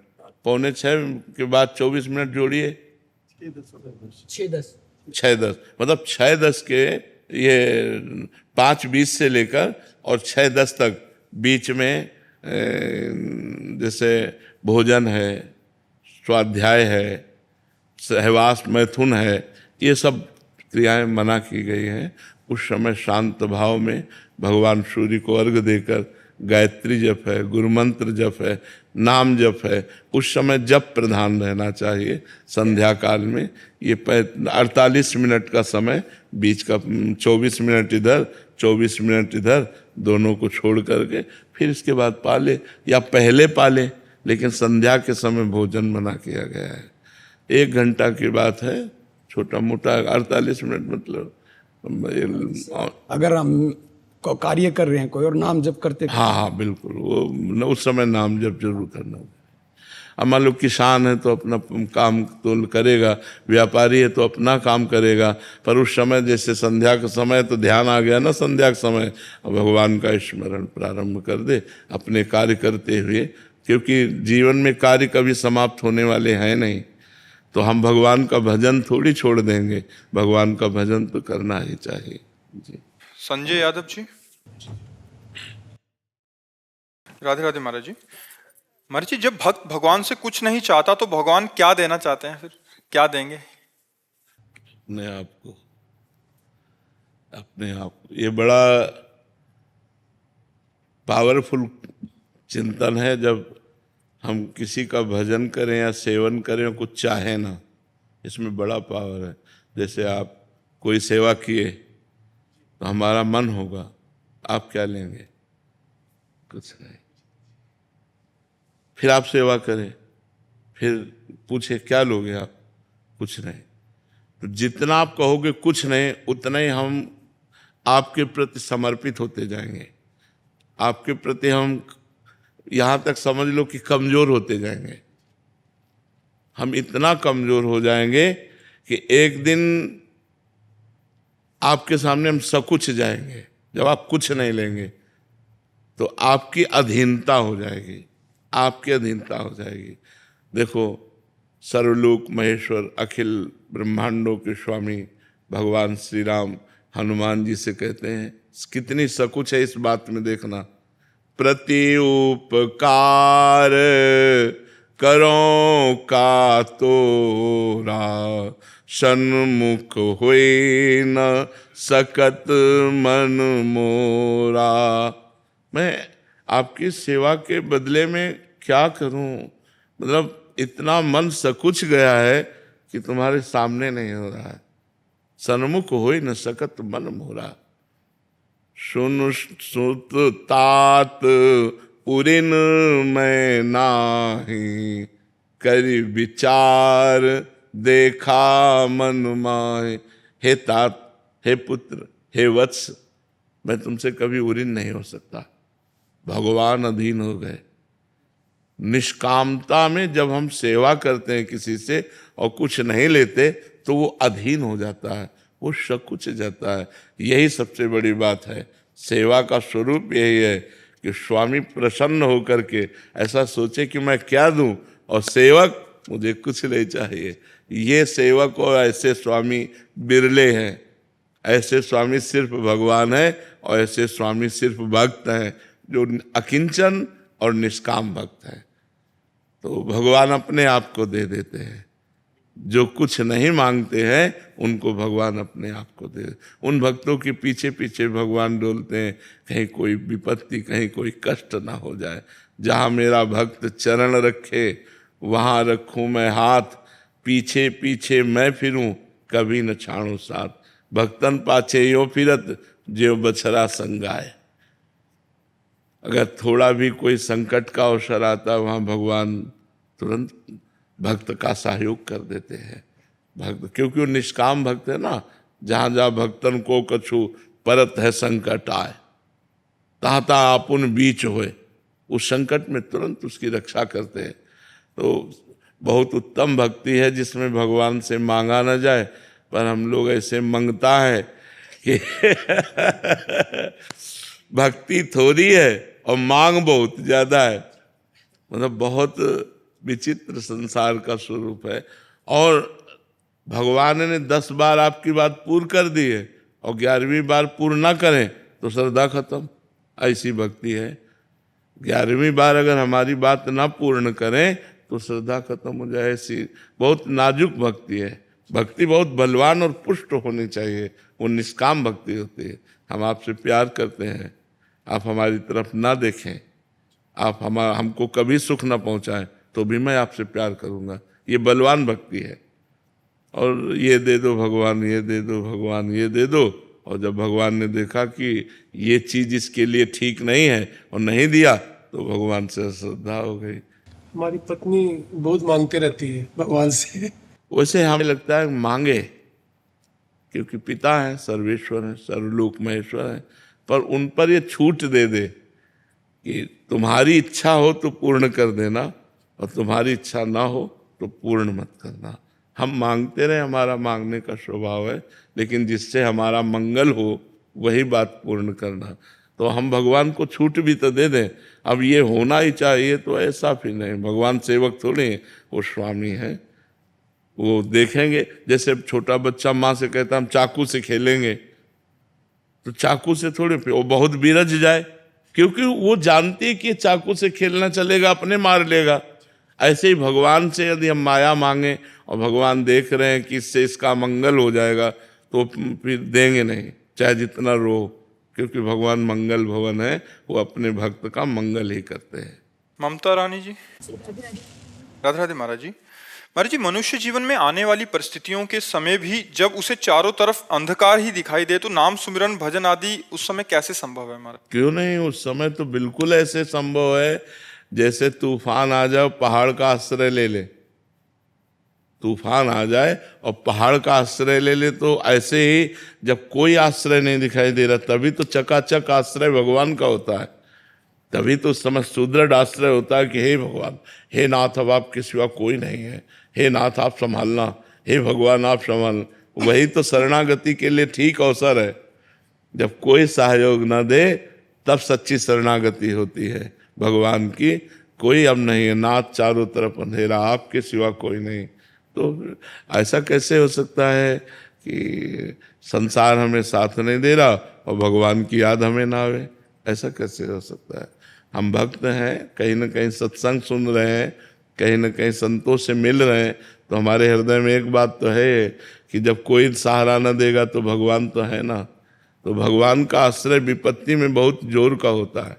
[SPEAKER 1] 5:45 के बाद 24 मिनट जोड़िए, 6:10, मतलब 6:10 के ये 5:20 से लेकर और 6:10 तक बीच में जैसे भोजन है, स्वाध्याय है, सहवास मैथुन है, ये सब क्रियाएं मना की गई हैं। उस समय शांत भाव में भगवान सूर्य को अर्घ देकर गायत्री जप है, गुरुमंत्र जप है, नाम जप है, उस समय जप प्रधान रहना चाहिए। संध्या काल में ये 48 मिनट का समय, बीच का 24 मिनट इधर 24 मिनट इधर, दोनों को छोड़ करके फिर इसके बाद पाले या पहले पाले, लेकिन संध्या के समय भोजन मना किया गया है। 1 घंटा की बात है, छोटा मोटा 48 मिनट मतलब।
[SPEAKER 9] अगर हम को कार्य कर रहे हैं कोई और नाम जप करते,
[SPEAKER 1] हाँ, बिल्कुल, वो उस समय नाम जप जरूर करना। अब मान लो किसान है तो अपना काम तो करेगा, व्यापारी है तो अपना काम करेगा, पर उस समय जैसे संध्या का समय तो ध्यान आ गया ना, संध्या का समय, भगवान का स्मरण प्रारंभ कर दे अपने कार्य करते हुए, क्योंकि जीवन में कार्य कभी समाप्त होने वाले हैं नहीं। तो हम भगवान का भजन थोड़ी छोड़ देंगे, भगवान का भजन तो करना ही चाहिए जी।
[SPEAKER 2] संजय यादव जी, राधे राधे महाराज जी। महाराज जी, जब भक्त भगवान से कुछ नहीं चाहता तो भगवान क्या देना चाहते हैं, फिर क्या देंगे?
[SPEAKER 1] अपने आप को ये बड़ा पावरफुल चिंतन है। जब हम किसी का भजन करें या सेवन करें, कुछ चाहे ना, इसमें बड़ा पावर है। जैसे आप कोई सेवा किए तो हमारा मन होगा, आप क्या लेंगे? कुछ नहीं। फिर आप सेवा करें, फिर पूछे क्या लोगे आप? कुछ नहीं। तो जितना आप कहोगे कुछ नहीं, उतना ही हम आपके प्रति समर्पित होते जाएंगे, आपके प्रति हम यहाँ तक समझ लो कि कमजोर होते जाएंगे। हम इतना कमजोर हो जाएंगे कि एक दिन आपके सामने हम सकुच जाएंगे। जब आप कुछ नहीं लेंगे तो आपकी अधीनता हो जाएगी, आपकी अधीनता हो जाएगी। देखो, सर्वलोक महेश्वर अखिल ब्रह्मांडों के स्वामी भगवान श्री राम हनुमान जी से कहते हैं, कितनी सकुच है इस बात में देखना। प्रति उपकार करो का तोरा, सन्मुख होए न सकत मन मोरा। मैं आपकी सेवा के बदले में क्या करूं? मतलब इतना मन सकुच गया है कि तुम्हारे सामने नहीं हो रहा है। सन्मुख होए न सकत मन मोरा, सुन सुत तात उरिन मैं नाही, करि विचार देखा मन माहे। हे तात, हे पुत्र, हे वत्स, मैं तुमसे कभी उरिन नहीं हो सकता। भगवान अधीन हो गए। निष्कामता में जब हम सेवा करते हैं किसी से और कुछ नहीं लेते तो वो अधीन हो जाता है, वो सकुच जाता है। यही सबसे बड़ी बात है। सेवा का स्वरूप यही है कि स्वामी प्रसन्न होकर के ऐसा सोचे कि मैं क्या दूं और सेवक मुझे कुछ नहीं चाहिए। ये सेवक और ऐसे स्वामी बिरले हैं। ऐसे स्वामी सिर्फ भगवान है और ऐसे स्वामी सिर्फ भक्त हैं जो अकिंचन और निष्काम भक्त हैं। तो भगवान अपने आप को दे देते हैं। जो कुछ नहीं मांगते हैं उनको भगवान अपने आप को दे। उन भक्तों के पीछे पीछे भगवान डोलते हैं, कहीं कोई विपत्ति, कहीं कोई कष्ट ना हो जाए। जहाँ मेरा भक्त चरण रखे वहाँ रखूँ मैं हाथ, पीछे पीछे मैं फिरूं कभी न छाणु साथ। भक्तन पाछे यो फिरत जो बछरा संगाए। अगर थोड़ा भी कोई संकट का अवसर आता है वहाँ भगवान तुरंत भक्त का सहयोग कर देते हैं। भक्त क्योंकि वो निष्काम भक्त है ना। जहाँ जहाँ भक्तन को कछु परत है संकट आए, तहाँ तहाँ आपुन बीच होए। उस संकट में तुरंत उसकी रक्षा करते हैं। तो बहुत उत्तम भक्ति है जिसमें भगवान से मांगा न जाए, पर हम लोग ऐसे मांगता है कि भक्ति थोड़ी है और मांग बहुत ज्यादा है। मतलब बहुत विचित्र संसार का स्वरूप है। और भगवान ने 10 बार आपकी बात पूर्ण कर दी है और 11वीं बार पूर्ण ना करें तो श्रद्धा खत्म। ऐसी भक्ति है। 11वीं बार अगर हमारी बात ना पूर्ण करें तो श्रद्धा खत्म हो जाए। ऐसी बहुत नाजुक भक्ति है। भक्ति बहुत बलवान और पुष्ट होनी चाहिए। वो निष्काम भक्ति होती है। हम आपसे प्यार करते हैं, आप हमारी तरफ ना देखें, आप हमको कभी सुख ना पहुंचाएं तो भी मैं आपसे प्यार करूंगा। ये बलवान भक्ति है। और ये दे दो भगवान, ये दे दो भगवान, ये दे दो। और जब भगवान ने देखा कि ये चीज इसके लिए ठीक नहीं है और नहीं दिया तो भगवान से श्रद्धा हो गई।
[SPEAKER 10] हमारी पत्नी बहुत मांगते रहती है भगवान से।
[SPEAKER 1] वैसे हमें लगता है मांगे, क्योंकि पिता है, सर्वेश्वर है, सर्वलोक महेश्वर है, पर उन पर ये छूट दे दे कि तुम्हारी इच्छा हो तो पूर्ण कर देना और तुम्हारी इच्छा ना हो तो पूर्ण मत करना। हम मांगते रहे, हमारा मांगने का स्वभाव है, लेकिन जिससे हमारा मंगल हो वही बात पूर्ण करना। तो हम भगवान को छूट भी तो दे दें, अब ये होना ही चाहिए तो ऐसा फिर नहीं। भगवान सेवक थोड़े, वो स्वामी है। वो देखेंगे, जैसे छोटा बच्चा माँ से कहता हम चाकू से खेलेंगे, तो चाकू से थोड़े वो बहुत बिरज जाए, क्योंकि वो जानती है कि चाकू से खेलना चलेगा, अपने मार लेगा। ऐसे ही भगवान से यदि हम माया मांगे और भगवान देख रहे हैं कि इससे इसका मंगल हो जाएगा तो फिर देंगे नहीं, चाहे जितना रो, क्योंकि भगवान मंगल भवन है, वो अपने भक्त का मंगल ही करते हैं।
[SPEAKER 2] ममता रानी जी, राधे राधे महाराज जी। महाराज जी, मनुष्य जीवन में आने वाली परिस्थितियों के समय भी जब उसे चारों तरफ अंधकार ही दिखाई दे तो नाम सुमिरन भजन आदि उस समय कैसे संभव है महाराज?
[SPEAKER 1] क्यों नहीं, उस समय तो बिल्कुल ऐसे संभव है जैसे तूफान आ जाओ, पहाड़ का आश्रय ले ले। तूफान आ जाए और पहाड़ का आश्रय ले ले, तो ऐसे ही जब कोई आश्रय नहीं दिखाई दे रहा तभी तो चकाचक आश्रय भगवान का होता है। तभी तो उस समय सुदृढ़ आश्रय होता है कि हे भगवान, हे नाथ, अब आपके सिवा कोई नहीं है, हे नाथ आप संभालना, हे भगवान आप संभालना। वही तो शरणागति के लिए ठीक अवसर है। जब कोई सहयोग न दे तब सच्ची शरणागति होती है भगवान की। कोई अब नहीं है, नाथ चारों तरफ अंधेरा, आपके सिवा कोई नहीं। तो ऐसा कैसे हो सकता है कि संसार हमें साथ नहीं दे रहा और भगवान की याद हमें ना आवे? ऐसा कैसे हो सकता है? हम भक्त हैं, कहीं ना कहीं सत्संग सुन रहे हैं, कहीं ना कहीं संतों से मिल रहे हैं, तो हमारे हृदय में एक बात तो है कि जब कोई सहारा न देगा तो भगवान तो है ना। तो भगवान का आश्रय विपत्ति में बहुत जोर का होता है।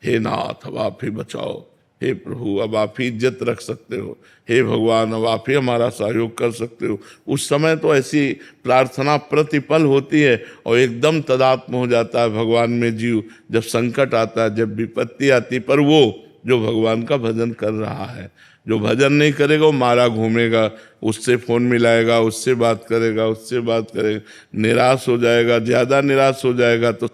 [SPEAKER 1] हे नाथ अब आप ही बचाओ, हे प्रभु अब आप ही इज्जत रख सकते हो, हे भगवान अब आप ही हमारा सहयोग कर सकते हो। उस समय तो ऐसी प्रार्थना प्रतिपल होती है और एकदम तदात्म हो जाता है भगवान में जीव। जब संकट आता है, जब विपत्ति आती, पर वो जो भगवान का भजन कर रहा है, जो भजन नहीं करेगा वो मारा घूमेगा, उससे फोन मिलाएगा, उससे बात करेगा, उससे बात करेगा, निराश हो जाएगा, ज्यादा निराश हो जाएगा तो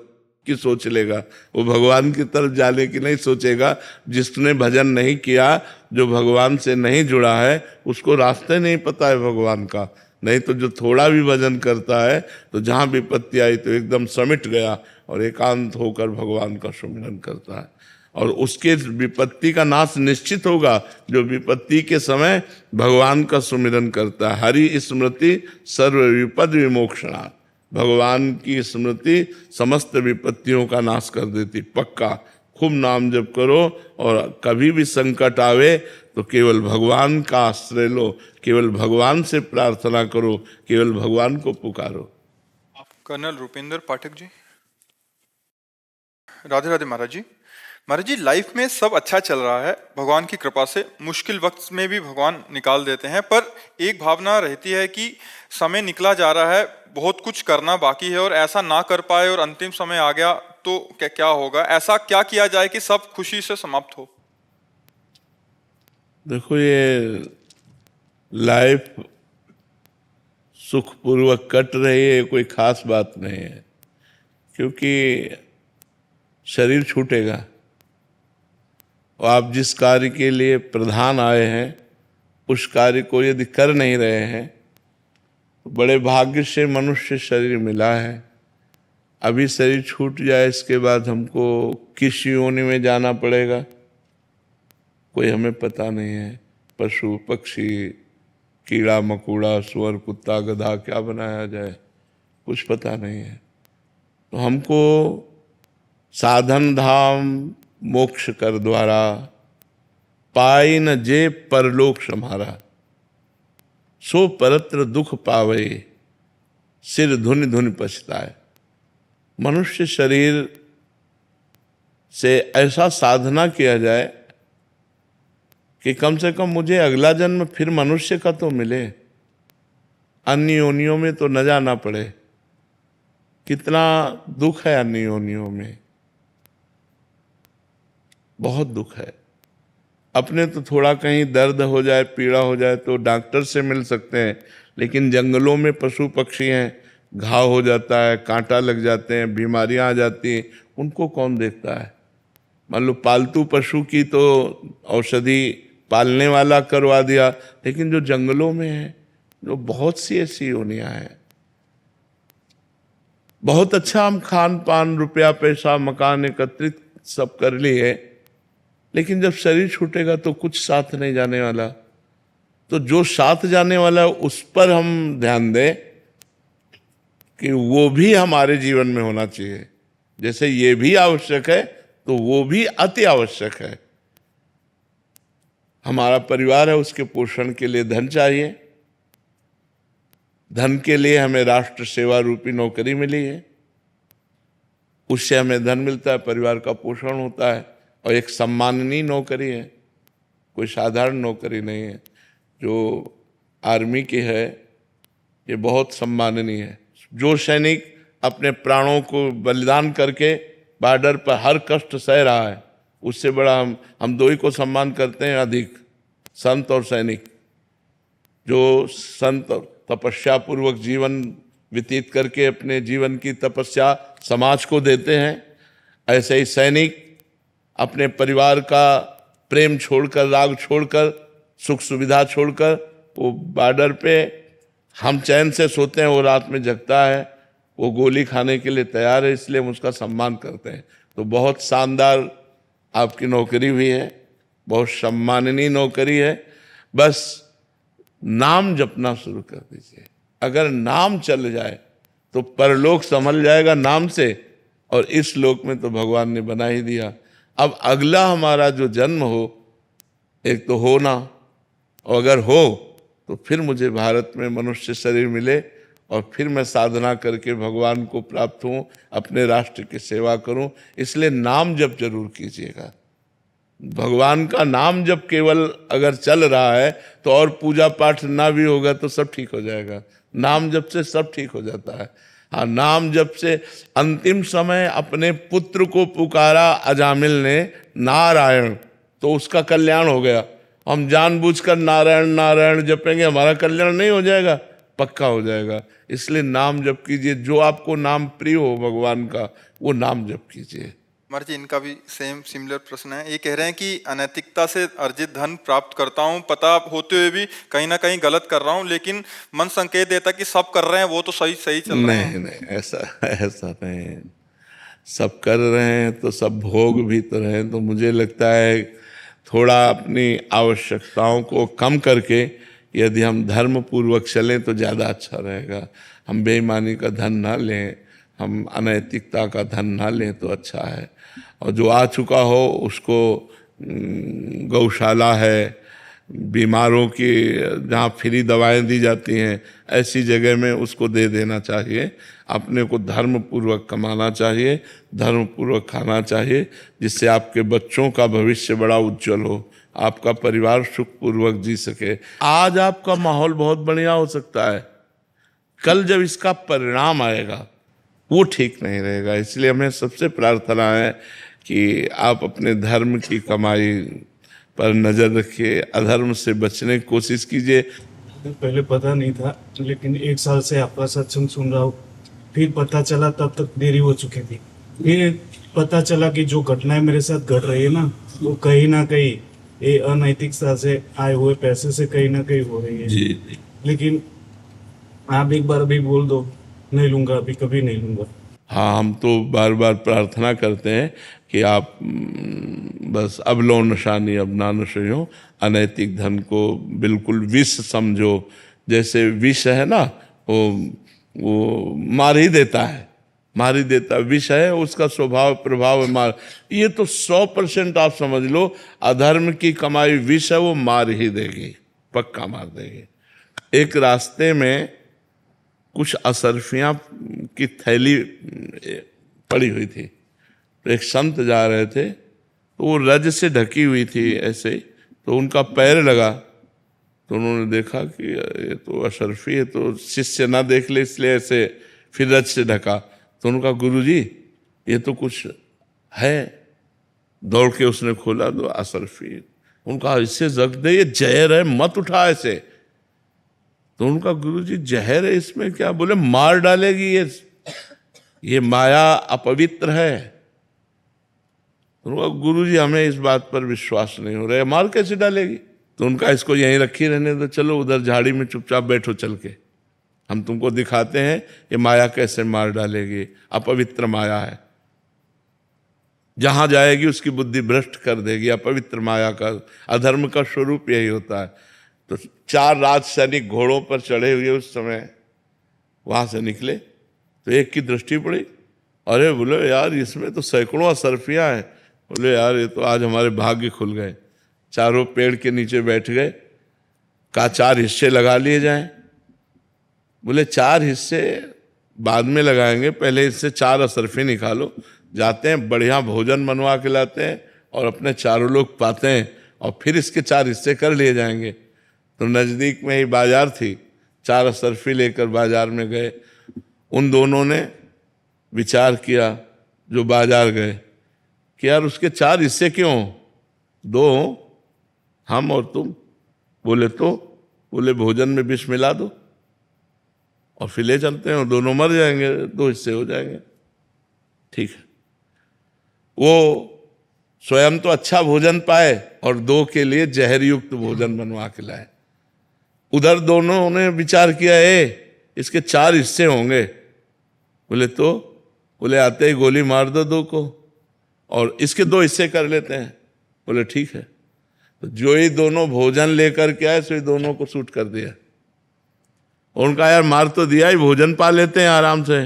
[SPEAKER 1] की सोच लेगा, वो भगवान की तरफ जाने की नहीं सोचेगा। जिसने भजन नहीं किया, जो भगवान से नहीं जुड़ा है, उसको रास्ते नहीं पता है भगवान का। नहीं तो जो थोड़ा भी भजन करता है तो जहाँ विपत्ति आई तो एकदम समिट गया और एकांत होकर भगवान का सुमिरन करता है और उसके विपत्ति का नाश निश्चित होगा जो विपत्ति के समय भगवान का सुमिरन करता है। हरि स्मृति सर्व विपद विमोक्षणा, भगवान की स्मृति समस्त विपत्तियों का नाश कर देती। पक्का खूब नाम जप करो और कभी भी संकट आवे तो केवल भगवान का आश्रय लो, केवल भगवान से प्रार्थना करो, केवल भगवान को पुकारो।
[SPEAKER 2] कर्नल रुपेंद्र पाठक जी। राधे राधे महाराज जी। महाराज जी, लाइफ में सब अच्छा चल रहा है भगवान की कृपा से, मुश्किल वक्त में भी भगवान निकाल देते हैं, पर एक भावना रहती है कि समय निकला जा रहा है, बहुत कुछ करना बाकी है और ऐसा ना कर पाए और अंतिम समय आ गया तो क्या होगा? ऐसा क्या किया जाए कि सब खुशी से समाप्त हो?
[SPEAKER 1] देखो, ये लाइफ सुखपूर्वक कट रही है, कोई खास बात नहीं है, क्योंकि शरीर छूटेगा और आप जिस कार्य के लिए प्रधान आए हैं उस कार्य को यदि कर नहीं रहे हैं तो बड़े भाग्य से मनुष्य शरीर मिला है। अभी शरीर छूट जाए, इसके बाद हमको किस योनि में जाना पड़ेगा कोई हमें पता नहीं है। पशु पक्षी कीड़ा मकोड़ा सुअर कुत्ता गधा क्या बनाया जाए कुछ पता नहीं है। तो हमको साधन धाम मोक्ष कर द्वारा पाई न जे परलोक सम्हारा, सो परत्र दुख पावे सिर धुनि धुनि पछताए। मनुष्य शरीर से ऐसा साधना किया जाए कि कम से कम मुझे अगला जन्म फिर मनुष्य का तो मिले, अन्य योनियों में तो न जाना पड़े। कितना दुख है अन्य योनियों में, बहुत दुख है। अपने तो थोड़ा कहीं दर्द हो जाए पीड़ा हो जाए तो डॉक्टर से मिल सकते हैं, लेकिन जंगलों में पशु पक्षी हैं, घाव हो जाता है, कांटा लग जाते हैं, बीमारियां आ जाती हैं, उनको कौन देखता है? मान लो पालतू पशु की तो औषधि पालने वाला करवा दिया, लेकिन जो जंगलों में है, जो बहुत सी ऐसी योनियां हैं। बहुत अच्छा हम खान पान रुपया पैसा मकान एकत्रित सब कर लिए, लेकिन जब शरीर छूटेगा तो कुछ साथ नहीं जाने वाला। तो जो साथ जाने वाला है उस पर हम ध्यान दें कि वो भी हमारे जीवन में होना चाहिए। जैसे ये भी आवश्यक है तो वो भी अति आवश्यक है। हमारा परिवार है, उसके पोषण के लिए धन चाहिए। धन के लिए हमें राष्ट्र सेवा रूपी नौकरी मिली है, उससे हमें धन मिलता है, परिवार का पोषण होता है और एक सम्माननीय नौकरी है, कोई साधारण नौकरी नहीं है। जो आर्मी की है ये बहुत सम्माननीय है। जो सैनिक अपने प्राणों को बलिदान करके बॉर्डर पर हर कष्ट सह रहा है, उससे बड़ा हम दो ही को सम्मान करते हैं अधिक, संत और सैनिक। जो संत तपस्या पूर्वक जीवन व्यतीत करके अपने जीवन की तपस्या समाज को देते हैं, ऐसे ही सैनिक अपने परिवार का प्रेम छोड़कर, राग छोड़कर, सुख सुविधा छोड़कर वो बॉर्डर पे हम चैन से सोते हैं, वो रात में जगता है, वो गोली खाने के लिए तैयार है, इसलिए हम उसका सम्मान करते हैं। तो बहुत शानदार आपकी नौकरी भी है, बहुत सम्माननीय नौकरी है। बस नाम जपना शुरू कर दीजिए। अगर नाम चल जाए तो परलोक संभल जाएगा नाम से, और इस लोक में तो भगवान ने बना ही दिया। अब अगला हमारा जो जन्म हो, एक तो होना, और अगर हो तो फिर मुझे भारत में मनुष्य शरीर मिले और फिर मैं साधना करके भगवान को प्राप्त हूँ, अपने राष्ट्र की सेवा करूँ। इसलिए नाम जप जरूर कीजिएगा। भगवान का नाम जब केवल अगर चल रहा है तो और पूजा पाठ ना भी होगा तो सब ठीक हो जाएगा। नाम जप से सब ठीक हो जाता है। हाँ, नाम जप से अंतिम समय अपने पुत्र को पुकारा अजामिल ने नारायण, तो उसका कल्याण हो गया। हम जानबूझकर नारायण नारायण जपेंगे, हमारा कल्याण नहीं हो जाएगा, पक्का हो जाएगा। इसलिए नाम जप कीजिए, जो आपको नाम प्रिय हो भगवान का वो नाम जप कीजिए।
[SPEAKER 2] महाराज जी, इनका भी सिमिलर प्रश्न है। ये कह रहे हैं कि अनैतिकता से अर्जित धन प्राप्त करता हूँ, पता होते हुए भी कहीं ना कहीं गलत कर रहा हूँ, लेकिन मन संकेत देता कि सब कर रहे हैं, वो तो सही सही चल रहे हैं।
[SPEAKER 1] नहीं, ऐसा नहीं। सब कर रहे हैं तो सब भोग भी तो रहे हैं। तो मुझे लगता है थोड़ा अपनी आवश्यकताओं को कम करके यदि हम धर्म पूर्वक चलें तो ज़्यादा अच्छा रहेगा। हम बेईमानी का धन ना लें, हम अनैतिकता का धन ना लें तो अच्छा है। और जो आ चुका हो उसको गौशाला है, बीमारों की जहाँ फ्री दवाएं दी जाती हैं, ऐसी जगह में उसको दे देना चाहिए। अपने को धर्म पूर्वक कमाना चाहिए, धर्म पूर्वक खाना चाहिए, जिससे आपके बच्चों का भविष्य बड़ा उज्जवल हो, आपका परिवार सुखपूर्वक जी सके। आज आपका माहौल बहुत बढ़िया हो सकता है, कल जब इसका परिणाम आएगा वो ठीक नहीं रहेगा। इसलिए हमें सबसे प्रार्थना है कि आप अपने धर्म की कमाई पर नज़र रखिए, अधर्म से बचने की कोशिश कीजिए।
[SPEAKER 11] पहले पता नहीं था, लेकिन 1 साल से आपका सत्संग सुन रहा हूँ, फिर पता चला, तब तक देरी हो चुकी थी। फिर पता चला कि जो घटनाएं मेरे साथ घट रही है ना, वो कहीं ना कहीं ये अनैतिकता से आए हुए पैसे से कहीं ना कहीं हो रही है।
[SPEAKER 1] जी।
[SPEAKER 11] लेकिन आप एक बार अभी बोल दो, नहीं लूंगा, अभी कभी नहीं लूंगा।
[SPEAKER 1] हाँ, हम तो बार बार प्रार्थना करते हैं कि आप बस अब लो नशानी अब ना नशो, अनैतिक धन को बिल्कुल विष समझो। जैसे विष है ना, वो मार ही देता है, विष है, उसका स्वभाव प्रभाव मार। ये तो 100% आप समझ लो, अधर्म की कमाई विष है, वो मार ही देगी, पक्का मार देगी। एक रास्ते में कुछ असरफियाँ की थैली पड़ी हुई थी, तो एक संत जा रहे थे, तो वो रज से ढकी हुई थी ऐसे, तो उनका पैर लगा, तो उन्होंने देखा कि ये तो अशरफी है, तो शिष्य ना देख ले इसलिए ऐसे फिर रज से ढका। तो उनका गुरुजी ये तो कुछ है, दौड़ के उसने खोला तो अशरफी। उनका इससे जग दे, ये जहर है, मत उठा ऐसे। तो उनका गुरुजी जहर है इसमें क्या? बोले मार डालेगी ये माया अपवित्र है। तो उनका गुरुजी हमें इस बात पर विश्वास नहीं हो रहा है, मार कैसे डालेगी? तो उनका इसको यहीं रखी रहने दो, चलो उधर झाड़ी में चुपचाप बैठो चल के, हम तुमको दिखाते हैं ये माया कैसे मार डालेगी, अपवित्र माया है, जहां जाएगी उसकी बुद्धि भ्रष्ट कर देगी। अपवित्र माया का, अधर्म का स्वरूप यही होता है। तो 4 राज सैनिक घोड़ों पर चढ़े हुए उस समय वहां से निकले, तो एक की दृष्टि पड़ी, अरे बोले यार इसमें तो सैकड़ों असरफियाँ हैं। बोले यार ये तो आज हमारे भाग्य खुल गए। चारों पेड़ के नीचे बैठ गए, कहा 4 हिस्से लगा लिए जाएं। बोले 4 हिस्से बाद में लगाएंगे, पहले इससे 4 असरफी निकालो। जाते हैं, बढ़िया भोजन बनवा के लाते हैं और अपने चारों लोग पाते हैं, और फिर इसके 4 हिस्से कर लिए जाएंगे। तो नज़दीक में ही बाजार थी, 4 असरफी लेकर बाजार में गए। उन दोनों ने विचार किया जो बाजार गए कि यार उसके 4 हिस्से क्यों, 2 हम और तुम। बोले तो बोले भोजन में विष मिला दो और फिर ले चलते हैं, और दोनों मर जाएंगे, 2 हिस्से हो जाएंगे। ठीक है, वो स्वयं तो अच्छा भोजन पाए और 2 के लिए जहर युक्त भोजन बनवा के लाए। उधर दोनों ने विचार किया, इसके 4 हिस्से होंगे। बोले तो, बोले आते ही गोली मार दो 2 को और इसके 2 हिस्से कर लेते हैं। बोले ठीक है। तो जो ही दोनों भोजन लेकर के आए, सो ही दोनों को शूट कर दिया। उनका यार मार तो दिया ही, भोजन पा लेते हैं आराम से,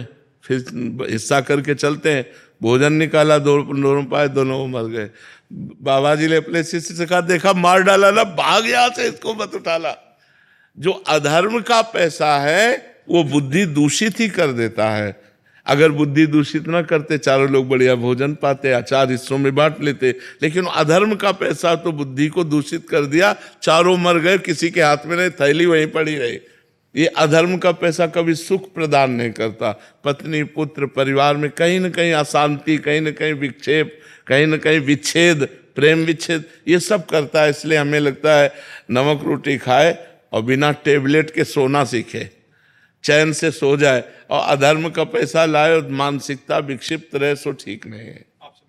[SPEAKER 1] फिर हिस्सा करके चलते हैं। भोजन निकाला, दोनों पाए, दोनों मर गए। बाबा जी ने अपने शिष्य से कहा, देखा मार डाला ना, भाग यहां से, इसको मत उठाला। जो अधर्म का पैसा है वो बुद्धि दूषित ही कर देता है। अगर बुद्धि दूषित ना करते, चारों लोग बढ़िया भोजन पाते, 4 हिस्सों में बांट लेते। लेकिन अधर्म का पैसा तो बुद्धि को दूषित कर दिया, चारों मर गए, किसी के हाथ में नहीं, थैली वहीं पड़ी रही। ये अधर्म का पैसा कभी सुख प्रदान नहीं करता। पत्नी, पुत्र, परिवार में कहीं ना कहीं अशांति, कहीं ना कहीं विक्षेप, कहीं ना कहीं विच्छेद, प्रेम विच्छेद, ये सब करता है। इसलिए हमें लगता है नमक रोटी खाए और बिना टेबलेट के सोना सीखे, चैन से सो जाए, और अधर्म का पैसा लाए और मानसिकता विक्षिप्त रहे, सो ठीक नहीं है।